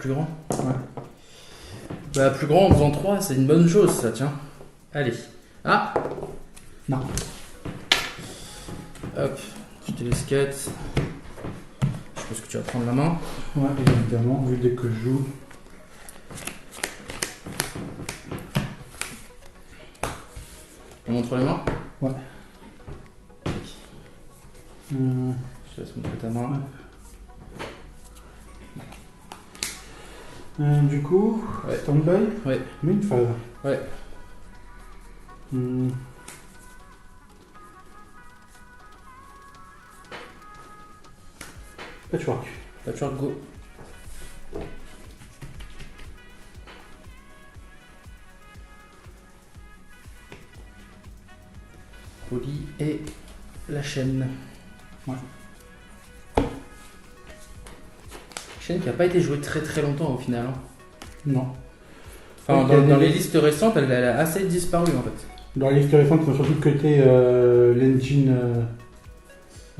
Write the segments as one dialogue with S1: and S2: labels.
S1: plus grand.
S2: Ouais.
S1: Bah, plus grand en faisant 3, c'est une bonne chose, ça, tiens. Allez. Ah.
S2: Non.
S1: Hop, je te laisse quête. Je pense que tu vas prendre la main.
S2: Ouais, évidemment, vu dès que je joue.
S1: On montre les mains.
S2: Ouais.
S1: Je te laisse montrer ta main.
S2: Du coup,
S1: Ouais.
S2: stand-by.
S1: Ouais.
S2: Mais une phase.
S1: Ouais.
S2: Patchwork.
S1: Patchwork go. Poly et la chaîne.
S2: Ouais.
S1: Chaîne qui n'a pas été jouée très longtemps au final. Hein.
S2: Non.
S1: Enfin,
S2: Ouais,
S1: dans les listes récentes, elle a assez disparu en fait.
S2: Dans les listes récentes, ils ont surtout cuté l'engine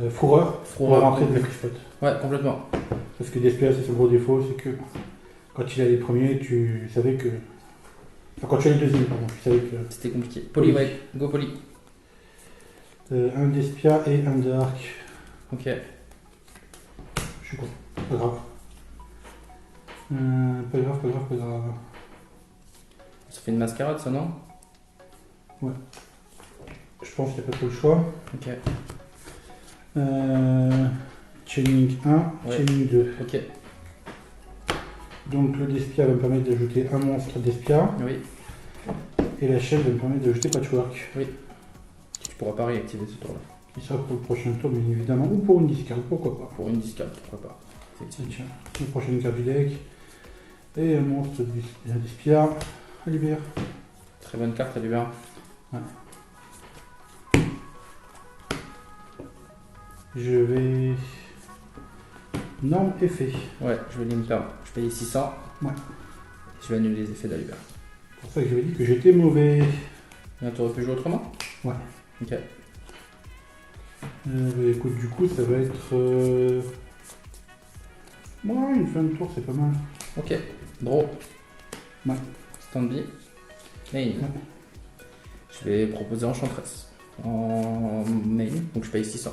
S2: fourreur pour rentrer de la free spot.
S1: Ouais, complètement.
S2: Parce que DSPA, c'est son gros défaut, c'est que quand il a les premiers, tu savais que. Enfin, quand tu as les deuxièmes, pardon, tu savais que.
S1: C'était compliqué. Poly, ouais, go Poly.
S2: Un Despia et un Dark.
S1: Ok.
S2: Je suis con. Pas grave. Pas grave.
S1: Ça fait une mascarade ça, non?
S2: Je pense qu'il n'y a pas trop le choix.
S1: Ok.
S2: Chaining 1,
S1: Ouais.
S2: Chaining 2.
S1: Ok.
S2: Donc le Despia va me permettre d'ajouter un monstre Despia.
S1: Oui.
S2: Et la chaîne va me permettre d'ajouter Patchwork.
S1: Tu pourras pas réactiver ce tour-là.
S2: Qui sera pour le prochain tour, bien évidemment. Ou pour une discard, pourquoi pas.
S1: Pour une discard, pourquoi pas.
S2: Tiens, la prochaine carte du deck. Et un monstre Despia. À libère.
S1: Très bonne carte, elle est bien.
S2: Je vais. Norme effet.
S1: Ouais, je vais limiter. Je paye 600.
S2: Ouais.
S1: Je vais annuler les effets d'Alibert.
S2: C'est pour ça que j'avais dit que j'étais mauvais.
S1: Là, tu aurais pu jouer autrement?
S2: Ouais.
S1: Ok.
S2: Écoute, du coup, ça va être. Ouais, une fin de tour, c'est pas mal.
S1: Ok. Draw.
S2: Ouais.
S1: Stand-by. Main.
S2: Ouais.
S1: Je vais proposer Enchantress. En main, donc je paye 600.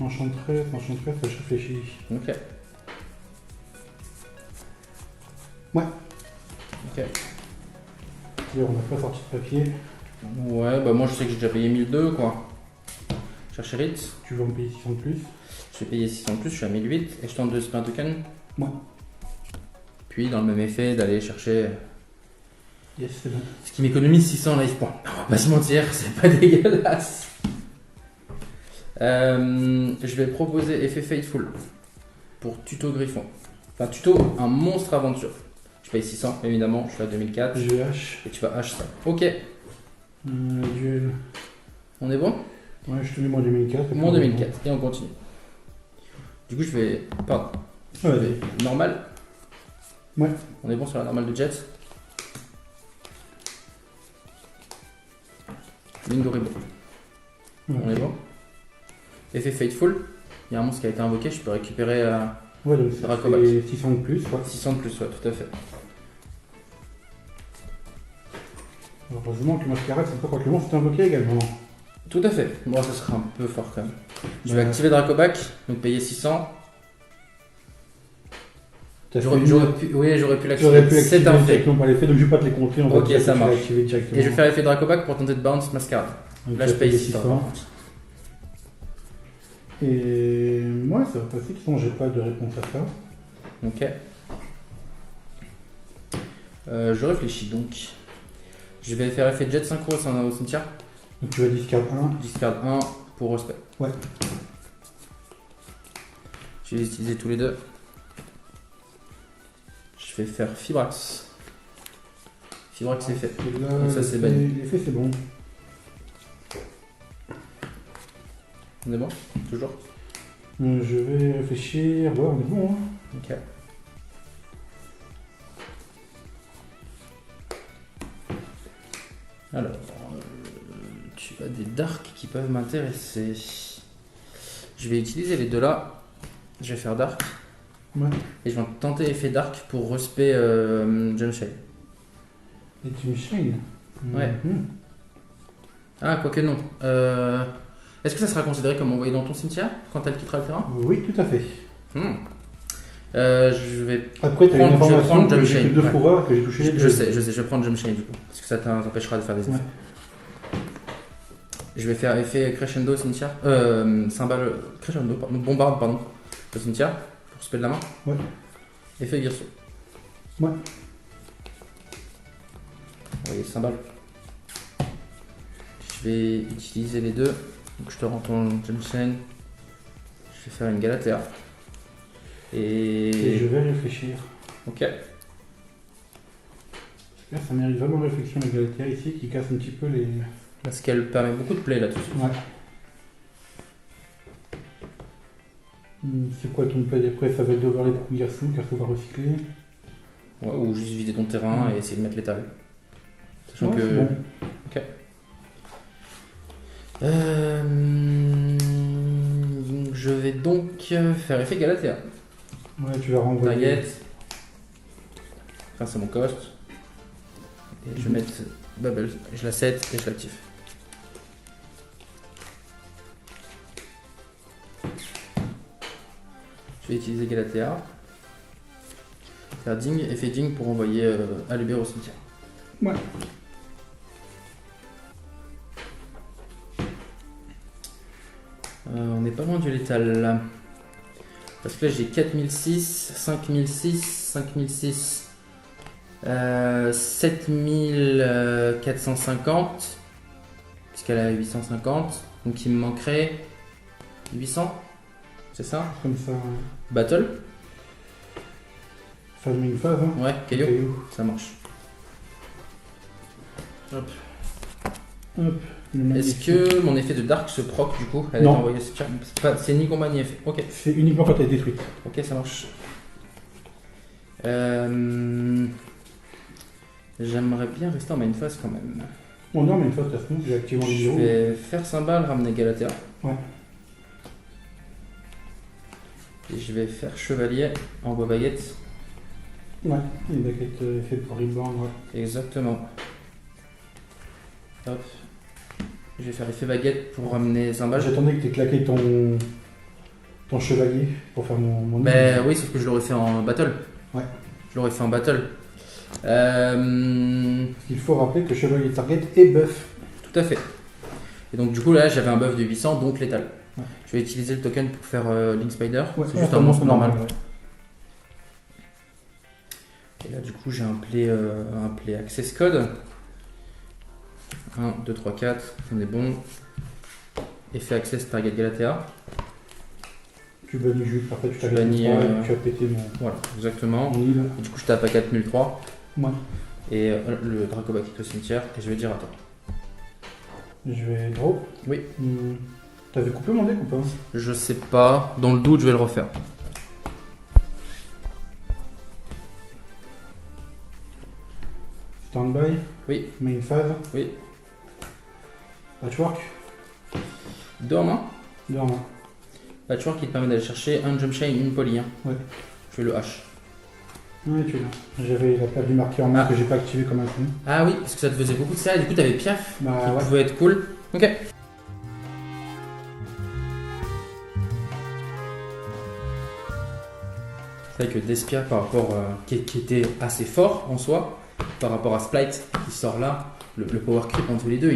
S2: Enchantress, je réfléchis.
S1: Ok.
S2: Ouais.
S1: Ok.
S2: D'ailleurs, on n'a pas sorti de papier.
S1: Ouais, bah moi je sais que j'ai déjà payé 1002 quoi. Chercher Ritz.
S2: Tu veux en payer 600 de plus.
S1: Je vais payer 600 de plus, je suis à 1008 et je tente de spin token.
S2: Ouais.
S1: Puis dans le même effet d'aller chercher
S2: Yes, c'est bon.
S1: ce qui m'économise 600 life points. On va pas se mentir, c'est pas dégueulasse. Je vais proposer effet Fateful pour tuto Griffon. Enfin tuto un monstre aventure. Je paye 600 évidemment, je suis à 2004
S2: Je vais H.
S1: et tu vas H ça. Ok,
S2: Duel.
S1: on est bon?
S2: Ouais, je te mets moins 2004.
S1: Moins 2004 et on continue. Du coup je vais... Pardon. Je
S2: Ouais,
S1: vais normal.
S2: Ouais.
S1: On est bon sur la normale de Jet. Bingo Rebo. On est bon. Effet Fateful. Il y a un monstre qui a été invoqué, je peux récupérer
S2: Ouais, donc ça
S1: Dracobac.
S2: fait 600 de plus. Ouais.
S1: 600 de plus, ouais, tout à fait.
S2: Heureusement que Mascarade, c'est pas quand le monstre est invoqué également.
S1: Tout à fait. Bon, ça sera un peu fort quand même. Je vais
S2: Ouais.
S1: activer Dracobac, donc payer 600.
S2: T'as
S1: J'aurais
S2: fait
S1: pu,
S2: une-
S1: oui, j'aurais pu l'activer.
S2: J'aurais pu
S1: C'est
S2: l'activer
S1: un fait.
S2: directement par les faits, donc je vais pas te les compter. On va
S1: Ok,
S2: dire que
S1: ça
S2: tu l'as
S1: marche.
S2: activé directement.
S1: Et je vais faire effet Dracobac pour tenter de bounce Mascarade.
S2: Donc,
S1: Là,
S2: tu
S1: je
S2: as
S1: paye
S2: payé
S1: 600 par contre.
S2: Et moi, ça va passer. De toute façon, j'ai pas de réponse à ça.
S1: Ok. Je réfléchis donc. Je vais faire effet Jet synchro au cimetière.
S2: Donc tu vas discard 1.
S1: Discard 1 pour respect.
S2: Ouais.
S1: Je vais les utiliser tous les deux. Je vais faire Fibrax. Fibrax c'est fait.
S2: Et là,
S1: Donc ça, c'est
S2: l'effet-
S1: banni.
S2: L'effet, c'est bon.
S1: On est bon? Toujours?
S2: Je vais réfléchir. Ouais, on est bon. Hein.
S1: Ok. Alors, tu as des darks qui peuvent m'intéresser. Je vais utiliser les deux là Je vais faire Dark.
S2: Ouais.
S1: Et je vais tenter effet Dark pour respect Gemshine.
S2: Et tu me shine.
S1: Ouais. Ah, quoique non. Est-ce que ça sera considéré comme envoyé dans ton cimetière quand elle quittera le terrain?
S2: Oui, tout à fait.
S1: Je vais
S2: Après, tu as une
S1: prendre
S2: information que j'ai
S1: Gemshine.
S2: fait 2 fois, que j'ai touché les deux.
S1: Je sais, je vais prendre Gemshine du coup. Parce que ça t'empêchera de faire des effets.
S2: Ouais.
S1: Je vais faire effet crescendo au cimetière. Cymbale. Crescendo, pardon. Bombarde, pardon. Au cimetière. Pour spell de la main.
S2: Ouais.
S1: Effet guerçon.
S2: Ouais.
S1: Oui, cymbale. Je vais utiliser les deux. Donc je te rends ton Gemshine. Je vais faire une Galatea.
S2: Et je vais réfléchir.
S1: Ok.
S2: Là, ça mérite vraiment réflexion, la Galatea ici, qui casse un petit peu les.
S1: Parce qu'elle permet beaucoup de play là-dessus.
S2: Ouais. C'est quoi ton play après? Ça va être d'overlay de garçon, car faut pas recycler.
S1: Ouais, ou juste vider ton terrain et essayer de mettre l'étal. Sachant
S2: Ouais,
S1: que.
S2: c'est bon.
S1: Ok. Je vais donc faire effet Galatea.
S2: Ouais, tu vas renvoyer.
S1: Target. Enfin, c'est mon cost. Et je vais mettre Bubble. Je la set et je l'active. Je vais utiliser Galatea. Faire ding, effet ding pour envoyer Alubert au cimetière.
S2: Ouais.
S1: On n'est pas loin du létal là. Parce que là j'ai 4006, 5006, 5006, 7450, puisqu'elle a 850, donc il me manquerait 800, c'est ça?
S2: Comme ça.
S1: Battle?
S2: Ça met une phase, hein.
S1: Ouais, Kaio,
S2: Caillou.
S1: ça marche. Hop.
S2: Hop.
S1: Est-ce que mon effet de Dark se proc du coup? Elle est
S2: Non.
S1: envoyée c'est ni combat ni effet. Ok.
S2: C'est uniquement quand elle est détruite.
S1: Ok, ça marche. J'aimerais bien rester en main phase quand même.
S2: Bon, non, mais une phase, de toute façon, j'ai activé mon
S1: Je
S2: numéro.
S1: vais faire cymbale, ramener Galatea.
S2: Ouais.
S1: Et je vais faire chevalier, envoie baguette.
S2: Ouais, une baguette faite pour reborn, ouais.
S1: Exactement. Hop. Je vais faire effet baguette pour ramener cymbale.
S2: J'attendais que tu aies claqué ton chevalier pour faire mon
S1: Ben oui, sauf que je l'aurais fait en battle.
S2: Ouais.
S1: Je l'aurais fait en battle.
S2: Il faut rappeler que chevalier target est buff.
S1: Tout à fait. Et donc du coup là j'avais un buff de 800 donc létal.
S2: Ouais.
S1: Je vais utiliser le token pour faire Link Spider.
S2: Ouais,
S1: c'est juste un monstre normal.
S2: Ouais.
S1: Et là du coup j'ai un play access code. 1, 2, 3, 4, on est bon. Effet access target Galatea.
S2: Tu bannis juste, après tu
S1: Je
S2: t'arrêtes
S1: bannis,
S2: et tu as pété
S1: Voilà, exactement.
S2: mon île.
S1: Et du coup je tape à 4003.
S2: Ouais.
S1: Et le Dracoba quitte le cimetière. Et je vais dire attends.
S2: Je vais draw.
S1: Oui.
S2: T'avais coupé mon deck ou pas?
S1: Je sais pas, dans le doute je vais le refaire.
S2: Standby.
S1: Oui.
S2: Main phase.
S1: Oui.
S2: Patchwork.
S1: 2 en main.
S2: 2 en main.
S1: Patchwork qui te permet d'aller chercher un jump chain, une poly. Hein.
S2: Ouais.
S1: Je fais le H.
S2: Ouais, tu l'as. J'avais la plaque du marqué en main que j'ai pas activé comme un con.
S1: Ah oui, parce que ça te faisait beaucoup de ça. Et du coup, t'avais Piaf
S2: Bah
S1: qui
S2: ouais.
S1: pouvait être cool. Ok. C'est vrai que Despia, par rapport, qui était assez fort en soi, par rapport à Splite qui sort là, le power creep entre les deux,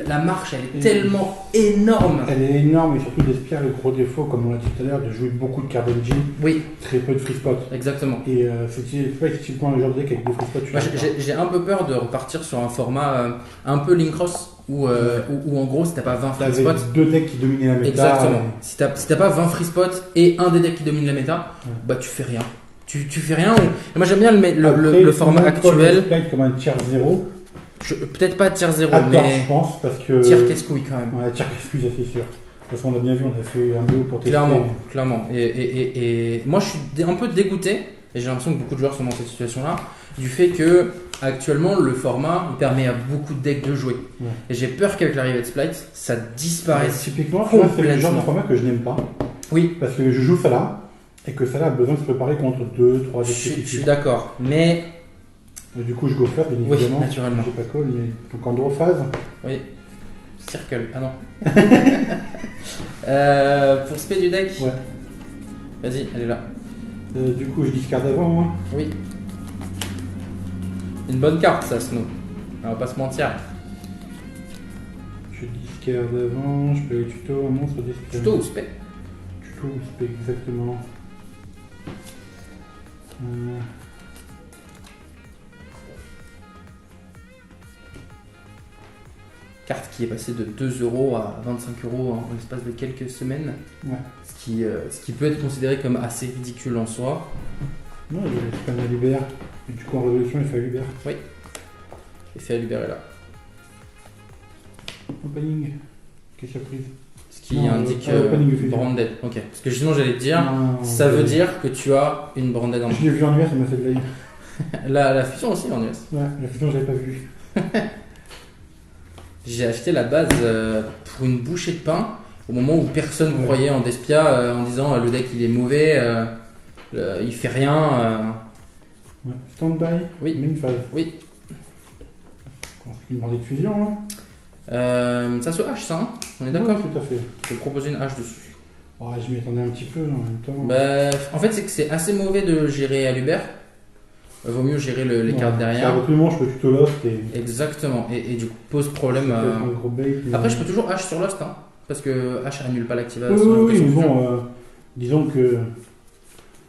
S1: la marche elle est tellement énorme.
S2: Elle est énorme et surtout Despia, le gros défaut, comme on l'a dit tout à l'heure, de jouer beaucoup de card engine,
S1: Oui,
S2: très peu de free spot.
S1: exactement.
S2: Et c'est pas effectivement le genre de deck avec des free spots.
S1: Moi, j'ai un peu peur de repartir sur un format un peu Link Cross où en gros si t'as pas 20 free
S2: T'avais
S1: spots.
S2: 2 decks qui dominaient la méta.
S1: Exactement. Si t'as pas 20 free spots et un des decks qui domine la méta,
S2: Ouais.
S1: bah tu fais rien. Tu fais rien. Et moi j'aime bien le format actuel.
S2: Comme un tiers 0.
S1: Peut-être pas tier 0,
S2: À tort,
S1: mais
S2: je pense, parce que.
S1: tier casse-couille quand même.
S2: Ouais, tiers casse-couille, ça c'est sûr. De toute façon, on a bien vu, on a fait un BO pour tester.
S1: Clairement. Et moi je suis un peu dégoûté, et j'ai l'impression que beaucoup de joueurs sont dans cette situation-là, du fait que actuellement le format permet à beaucoup de decks de jouer.
S2: Ouais.
S1: Et j'ai peur qu'avec l'arrivée de Splite, ça disparaisse.
S2: Typiquement, tu vois, c'est le genre de
S1: complètement.
S2: format que je n'aime pas.
S1: Oui,
S2: Parce que je joue ça là. Et que ça là a besoin de se préparer contre 2-3 decks
S1: Je suis
S2: spécifiques.
S1: d'accord, mais
S2: Et du coup, je go first, bien
S1: oui,
S2: évidemment.
S1: naturellement.
S2: J'ai pas call, mais donc en draw phase.
S1: Oui. Circle, ah non. Pour spé du deck,
S2: Ouais.
S1: vas-y, elle est là.
S2: Du coup, je discard avant, moi.
S1: Oui. Une bonne carte, ça, Snow. On va pas se mentir.
S2: Je discard avant, je peux aller tuto, un monstre discard.
S1: Tuto ou spé?
S2: Tuto ou spé, exactement.
S1: Carte qui est passée de 2 euros à 25 euros en l'espace de quelques semaines.
S2: Ouais.
S1: Ce qui peut être considéré comme assez ridicule en soi.
S2: Non, je scanne à l'Uber. Et du coup, en résolution, il fait à l'Uber.
S1: Effet à libérer là.
S2: Opening. Quelle surprise.
S1: Ce qui
S2: Non,
S1: indique
S2: opening fusion.
S1: branded. Ok. Parce que sinon, j'allais te dire,
S2: Non,
S1: ça veut dire que tu as une branded en
S2: Je l'ai vu en US, ça m'a fait de l'œil.
S1: la fusion aussi en US.
S2: Ouais, la fusion, je l'avais pas vu.
S1: J'ai acheté la base pour une bouchée de pain au moment où personne ne croyait en Despia en disant le deck il est mauvais, il fait rien.
S2: Ouais. Stand-by.
S1: Oui.
S2: Main phase.
S1: Oui.
S2: C'est une brandée de fusion,
S1: Ça se hache ça, hein, on est
S2: hein.
S1: d'accord?
S2: Ouais, tout à fait.
S1: Je vais te proposer une hache dessus.
S2: Ouais, je m'y attendais un petit peu en même temps.
S1: Bah, en fait, c'est que c'est assez mauvais de gérer à l'Uber. Vaut mieux gérer les cartes derrière.
S2: Avec le manche, je peux tuto Lost et.
S1: Exactement, et du coup pose problème.
S2: Ça peut être un gros bait.
S1: Après, je peux toujours hache sur Lost, hein, parce que hache annule pas l'activation.
S2: Oui, mais bon, disons que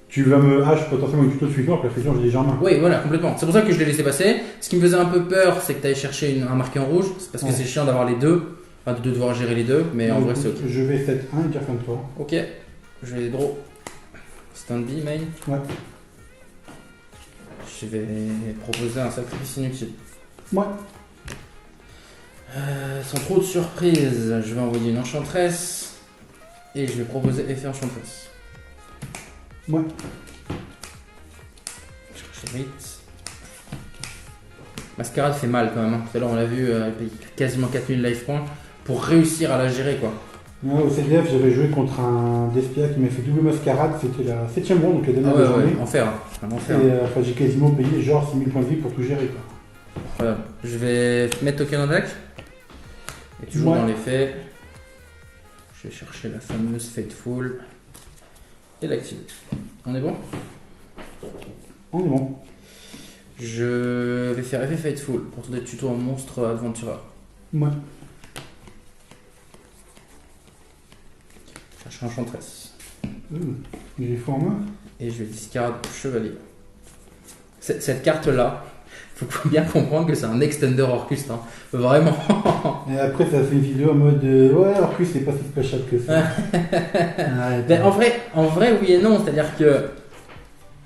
S2: tu vas me hache potentiellement une tuto de fusion, alors que la fusion, j'ai déjà en main.
S1: Oui, voilà, complètement. C'est pour ça que je l'ai laissé passer. Ce qui me faisait un peu peur, c'est que tu ailles chercher un marqué en rouge, c'est parce que
S2: Ouais.
S1: c'est chiant d'avoir les deux, enfin de devoir gérer les deux, mais en
S2: Donc,
S1: vrai c'est ok.
S2: Je vais 7-1 et dire fin de tour.
S1: Ok, je vais draw. Stand-by, main.
S2: Ouais.
S1: Je vais proposer un sacrifice inutile.
S2: Ouais.
S1: Sans trop de surprise, je vais envoyer une enchantress et je vais proposer effet enchantress.
S2: Ouais.
S1: Chercher rite. Mascarade fait mal quand même. Hein. Tout à l'heure on l'a vu, elle paye quasiment 4000 life points pour réussir à la gérer quoi.
S2: Ouais, au CDF, j'avais joué contre un Despia qui m'a fait double mascarade, c'était la 7ème ronde, donc la
S1: Ah
S2: dernière
S1: ouais,
S2: journée.
S1: ouais, enfer, hein. Un enfer.
S2: Et enfin, j'ai quasiment payé genre 6000 points de vie pour tout gérer. Quoi.
S1: Voilà. Je vais mettre token en deck. Et toujours
S2: Ouais.
S1: dans les faits, je vais chercher la fameuse Fateful et l'activer. On est bon?
S2: On est bon.
S1: Je vais faire effet Fateful pour tourner tuto en monstre Adventurer.
S2: Ouais.
S1: Chercher un enchantress.
S2: J'ai faux en main.
S1: Et je vais discard chevalier. Cette carte-là, faut bien comprendre que c'est un extender Orcust. Hein. Vraiment.
S2: Et après, ça fait une vidéo en mode ouais, alors que c'est pas si splashable que ça. Ouais,
S1: Ben, en vrai, oui et non. C'est-à-dire que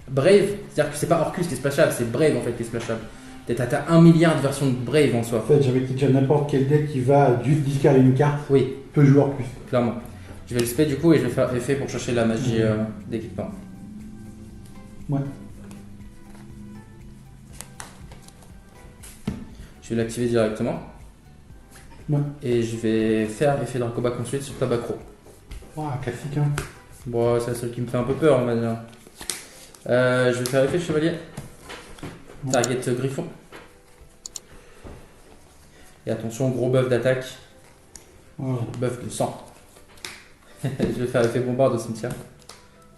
S1: Brave, c'est-à-dire que c'est pas Orcus qui est splashable, c'est Brave en fait qui est splashable. T'as 1 milliard de versions de Brave en
S2: En
S1: soi.
S2: fait, j'avais dit déjà n'importe quel deck qui va juste discarder une carte
S1: Oui,
S2: peut jouer en plus.
S1: clairement. Je vais le spé du coup et je vais faire effet pour chercher la magie d'équipement.
S2: Ouais.
S1: Je vais l'activer directement.
S2: Ouais.
S1: Et je vais faire effet Dracobac ensuite sur Tabacro.
S2: Ouah, classique, hein.
S1: Bon, c'est la seule qui me fait un peu peur, on va dire. Je vais faire effet chevalier.
S2: Ouais.
S1: Target griffon. Et attention, gros buff d'attaque.
S2: Ouais.
S1: Buff de sang. Je vais faire effet bombarde au cimetière.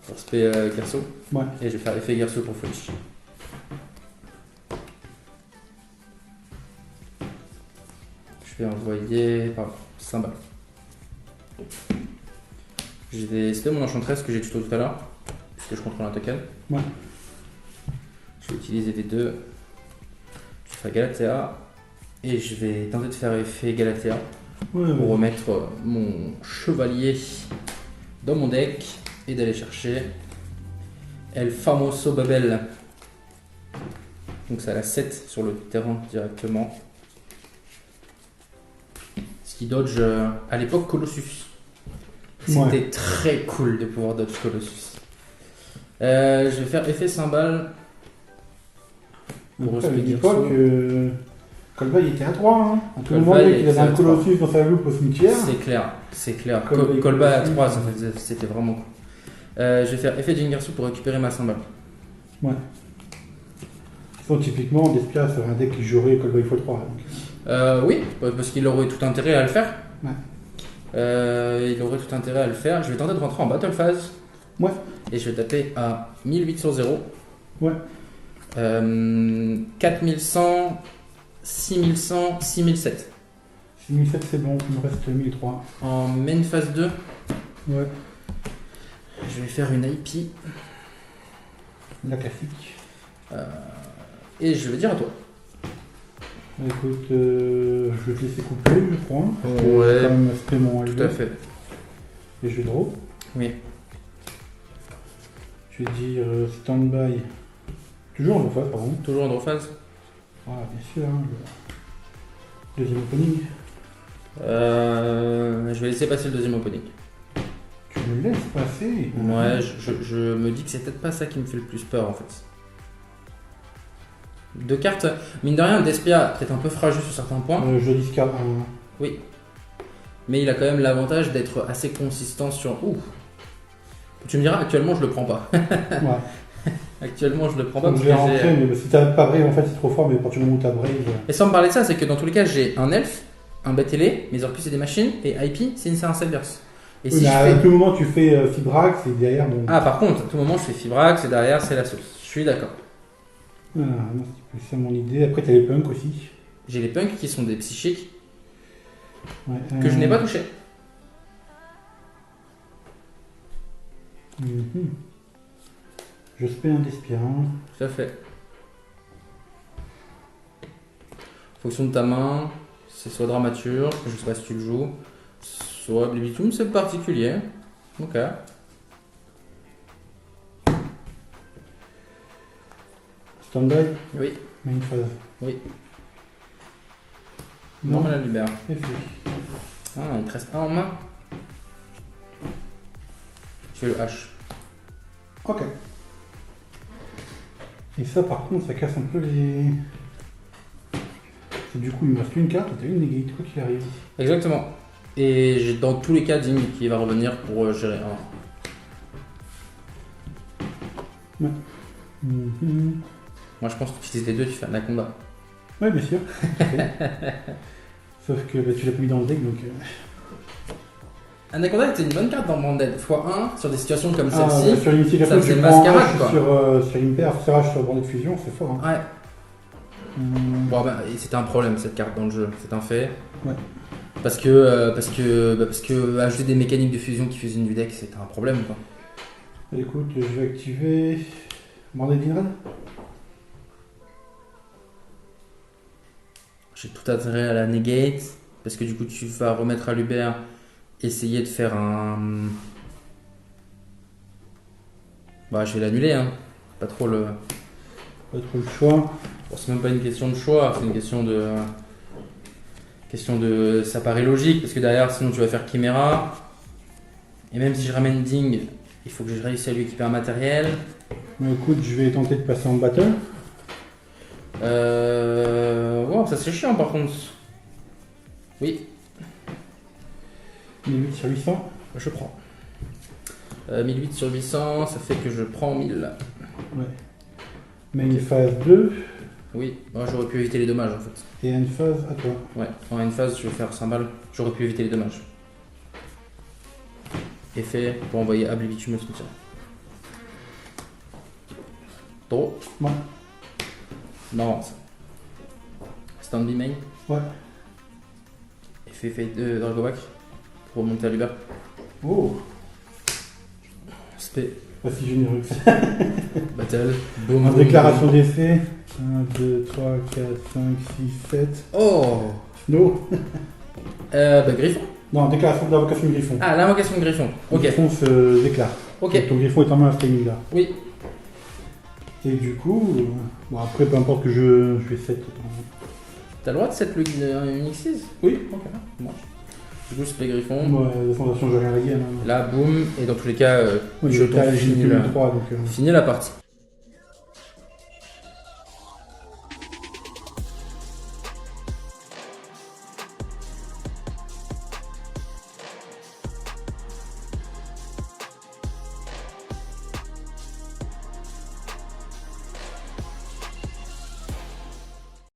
S1: Pour spé Gerso.
S2: Ouais.
S1: Et je vais faire effet Gerso pour Foolish. Je vais envoyer. Pardon, 5 balles. Je vais spé mon enchantress que j'ai tuto tout à l'heure. Puisque je contrôle un token.
S2: Ouais.
S1: Je vais utiliser les deux. Je vais faire Galatea. Et je vais tenter de faire effet Galatea.
S2: Ouais,
S1: Pour
S2: ouais.
S1: remettre mon chevalier dans mon deck et d'aller chercher El Famoso Babel. Donc ça a la 7 sur le terrain directement. Ce qui dodge à l'époque Colossus. C'était
S2: Ouais.
S1: très cool de pouvoir dodge Colossus. Je vais faire effet cymbale. Pour
S2: Après, à
S1: respecter
S2: l'époque,
S1: Gerso.
S2: Colba il était à 3. Hein. À tout le monde
S1: Colba,
S2: qu'il
S1: il
S2: avait
S1: était
S2: un
S1: à 3.
S2: Colossus dans sa loupe au cimetière.
S1: C'est clair, c'est clair.
S2: Colba,
S1: Colba à
S2: Colossus.
S1: 3, c'était vraiment cool. Je vais faire effet Jingersu pour récupérer ma symbole.
S2: Ouais. Sinon, typiquement, Despia, c'est un deck qui jouerait Cold Boy x3. Donc.
S1: Oui, parce qu'il aurait tout intérêt à le faire.
S2: Ouais.
S1: Il aurait tout intérêt à le faire. Je vais tenter de rentrer en battle phase.
S2: Ouais.
S1: Et je vais taper à 1008 sur 0.
S2: Ouais.
S1: 4100, 6100, 6007.
S2: 6007, c'est bon, il me reste 1003.
S1: En main phase 2,
S2: Ouais.
S1: je vais faire une IP.
S2: La classique.
S1: Et je vais dire à toi.
S2: Écoute, je vais te laisser couper, je crois. Parce que
S1: Ouais.
S2: j'ai quand même aspect mon
S1: Tout
S2: L2.
S1: à fait.
S2: Et je vais draw.
S1: Oui.
S2: Je vais dire stand-by. Toujours en deux fois, pardon.
S1: Toujours en draw phase.
S2: Voilà, bien sûr. Hein, le deuxième opening.
S1: Je vais laisser passer le deuxième opening.
S2: Tu me laisses passer.
S1: Ouais, je me dis que c'est peut-être pas ça qui me fait le plus peur en fait. Deux cartes, mine de rien, Despia peut-être un peu fragile sur certains points.
S2: Je discard un.
S1: Oui. Mais il a quand même l'avantage d'être assez consistant sur. Ouh. Tu me diras, actuellement je le prends pas.
S2: Ouais.
S1: Actuellement je le prends pas
S2: Donc
S1: parce
S2: je
S1: que
S2: vais rentrer, mais si t'as pas Brave, en fait, c'est trop fort, mais à partir du moment où t'as Brave.
S1: Et sans me parler de ça, c'est que dans tous les cas, j'ai un elfe, un bêtelé, mes orcus c'est des machines, et IP c'est un Cyberse. Et
S2: Oui,
S1: si
S2: mais
S1: je
S2: à
S1: fais.
S2: tout moment, tu fais Fibrax et derrière. Bon.
S1: Ah, par contre, à tout moment je fais Fibrax et derrière c'est la sauce. Je suis d'accord.
S2: Voilà, c'est mon idée. Après, t'as les punks aussi.
S1: J'ai les punks qui sont des psychiques
S2: Ouais,
S1: que je n'ai pas touché.
S2: Mhm. Je spé un Despia.
S1: Tout à fait. Fonction de ta main, c'est soit dramaturge, je sais pas si tu le joues, soit Oblivitum, c'est particulier. Ok.
S2: Stand-by,
S1: Oui,
S2: main phase.
S1: oui.
S2: Non,
S1: Non, la libère.
S2: c'est fait.
S1: Ah, il te reste un en main. Je fais le H.
S2: Ok. Et ça, par contre, ça casse un peu les. Du coup, il me reste une carte et t'as une négate, quoi qu'il arrive.
S1: Exactement. Et j'ai dans tous les cas Ding qui va revenir pour gérer un.
S2: Mhm.
S1: Moi je pense que tu utilises les deux, tu fais Anaconda.
S2: Ouais, bien sûr. Sauf que bah, tu l'as pas mis dans le deck, donc.
S1: Anaconda était une bonne carte dans Banded. x1 sur des situations comme
S2: Ah,
S1: celle-ci.
S2: bah, sur Unity,
S1: ça
S2: tu
S1: faisait
S2: prends
S1: mascarade,
S2: H
S1: quoi.
S2: sur Imper, Serrage sur Bandit de Fusion, c'est fort. Hein.
S1: Ouais. Bon, bah, c'était un problème cette carte dans le jeu, c'est un fait.
S2: Ouais.
S1: Parce que ajouter des mécaniques de fusion qui fusionnent du deck, c'était un problème quoi.
S2: Écoute, je vais activer. Bandit d'Inrad.
S1: J'ai tout intérêt à la negate, parce que du coup tu vas remettre à l'Uber, essayer de faire un. Bah, je vais l'annuler, hein. Pas trop le.
S2: Pas trop le choix.
S1: Bon, c'est même pas une question de choix, c'est une question de. Ça paraît logique, parce que derrière, sinon tu vas faire Chimera. Et même si je ramène Ding, il faut que je réussisse à lui équiper un matériel.
S2: Mais écoute, je vais tenter de passer en battle.
S1: Wow, ça c'est chiant par contre. Oui,
S2: 1008 sur 800.
S1: je prends. 1008 sur 800, ça fait que je prends 1000.
S2: Ouais. Main phase 2
S1: Oui, moi j'aurais pu éviter les dommages en fait.
S2: et end phase à toi.
S1: Ouais, en une phase, je vais faire 5 balles. J'aurais pu éviter les dommages. Effet pour envoyer Oblivitum au cimetière. Trop.
S2: Ouais.
S1: Non, ça. Stand main.
S2: Ouais.
S1: Effet de Dragovac pour remonter à l'Uber.
S2: Oh,
S1: Spé.
S2: pas si généreux.
S1: Battle. Boom.
S2: En déclaration d'effet. 1, 2, 3, 4, 5, 6, 7.
S1: Oh.
S2: No.
S1: Bah Griffon.
S2: Non, déclaration d'invocation de Griffon.
S1: Ah, l'invocation de Griffon.
S2: Le
S1: Ok.
S2: Griffon se déclare.
S1: Ok.
S2: Donc, ton Griffon est en main à ce timing là.
S1: Oui.
S2: Et du coup, bon après peu importe que je vais 7.
S1: T'as le droit de set le Unix 6.
S2: Oui.
S1: Ok. Bon. Du coup, Spé Griffon.
S2: Moi, de toute façon, je vais rien la game. Hein.
S1: Là, boum. Et dans tous les cas,
S2: Oui,
S1: je
S2: j'ai
S1: finis
S2: le 3 donc.
S1: la partie.